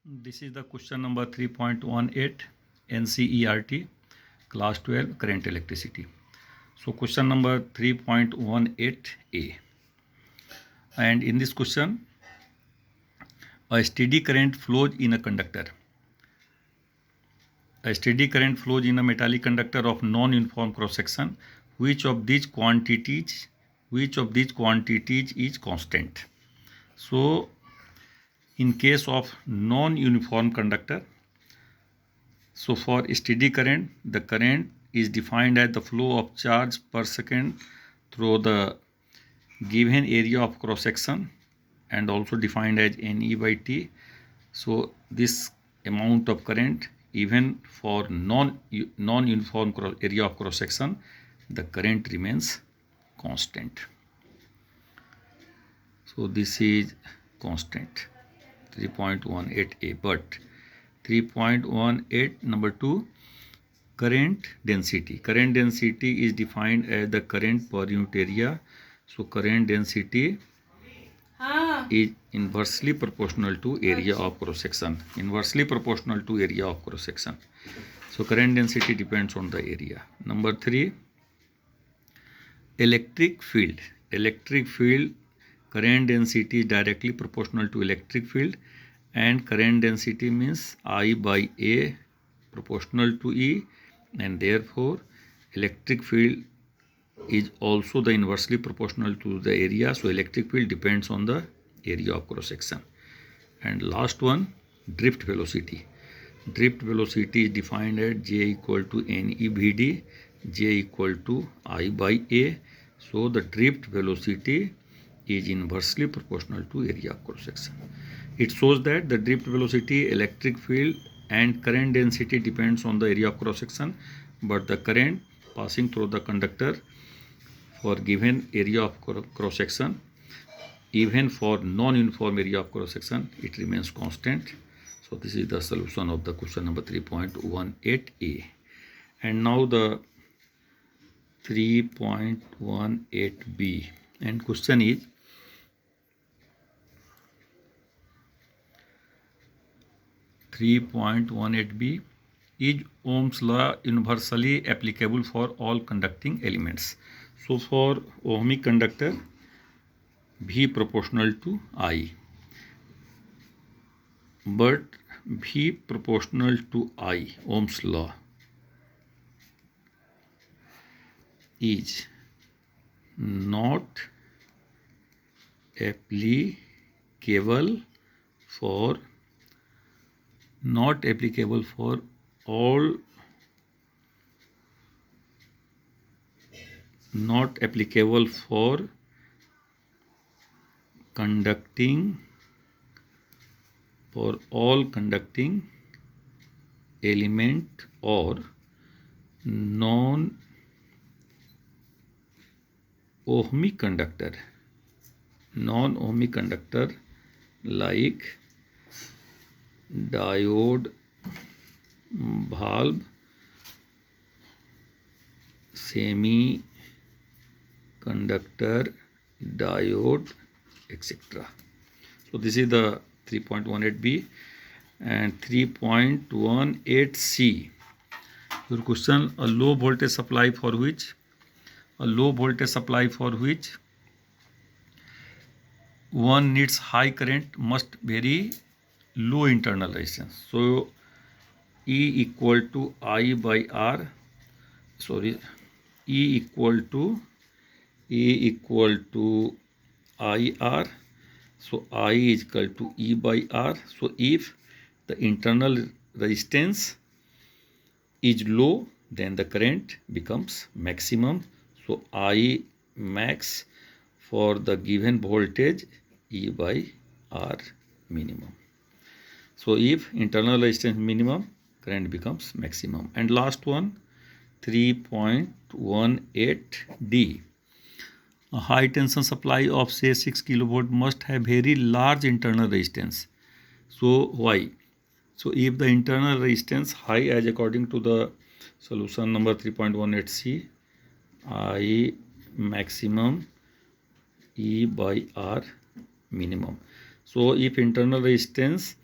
This is the question number 3.18 NCERT class 12 current electricity. So question number 3.18a, and in this question a steady current flows in a conductor. A steady current flows in a metallic conductor of non-uniform cross section. Which of these quantities is constant? So in case of non-uniform conductor, so for steady current, the current is defined as the flow of charge per second through the given area of cross section and also defined as NE by T. So this amount of current, even for non-uniform area of cross section, the current remains constant. So this is constant 3.18a. But 3.18 number 2, current density. Current density is defined as the current per unit area. So current density is inversely proportional to area of cross section. Inversely proportional to area of cross section. So current density depends on the area. Number 3, electric field. Electric field current density is directly proportional to electric field, and current density means I by A proportional to E, and therefore electric field is also the inversely proportional to the area. So electric field depends on the area of cross section. And last one, drift velocity. Drift velocity is defined as J equal to NEVD, J equal to I by A. So the drift velocity is inversely proportional to area of cross section. It shows that the drift velocity, electric field and current density depends on the area of cross section, but the current passing through the conductor for given area of cross section, even for non-uniform area of cross section, it remains constant. So this is the solution of the question number 3.18a. And now the 3.18b, and question is, (3.18b) is Ohm's law universally applicable for all conducting elements? So for ohmic conductor, V proportional to I, but V proportional to I, Ohm's law, is not applicable for all conducting element or non-ohmic conductor like diode, valve, semiconductor, diode, etc. So this is the 3.18b. and 3.18c. Your question: a low voltage supply for which one needs high current must vary low internal resistance. So E equal to I by R, E equal to IR. So I is equal to E by R. So if the internal resistance is low, then the current becomes maximum. So I max for the given voltage, E by R minimum. So if internal resistance minimum, current becomes maximum. And last one, 3.18D. A high tension supply of say 6 kilovolt must have very large internal resistance. So why? So if the internal resistance high, as according to the solution number 3.18c, I maximum E by R minimum. So if internal resistance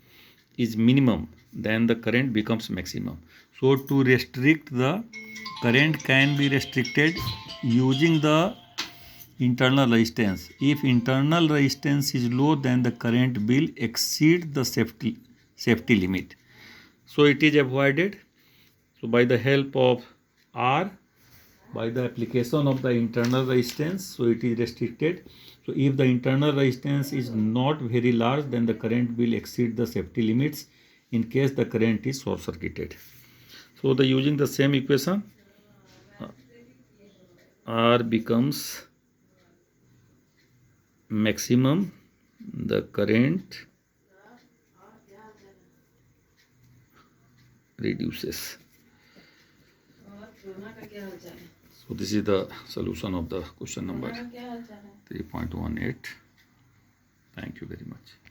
is minimum, then the current becomes maximum. So to restrict the current can be restricted using the internal resistance. If internal resistance is low, then the current will exceed the safety limit. So it is avoided. So by the help of R, by the application of the internal resistance, so it is restricted. So if the internal resistance is not very large, then the current will exceed the safety limits in case the current is short circuited. So the using the same equation, R becomes maximum, the current reduces. So this is the solution of the question number 3.18. Thank you very much.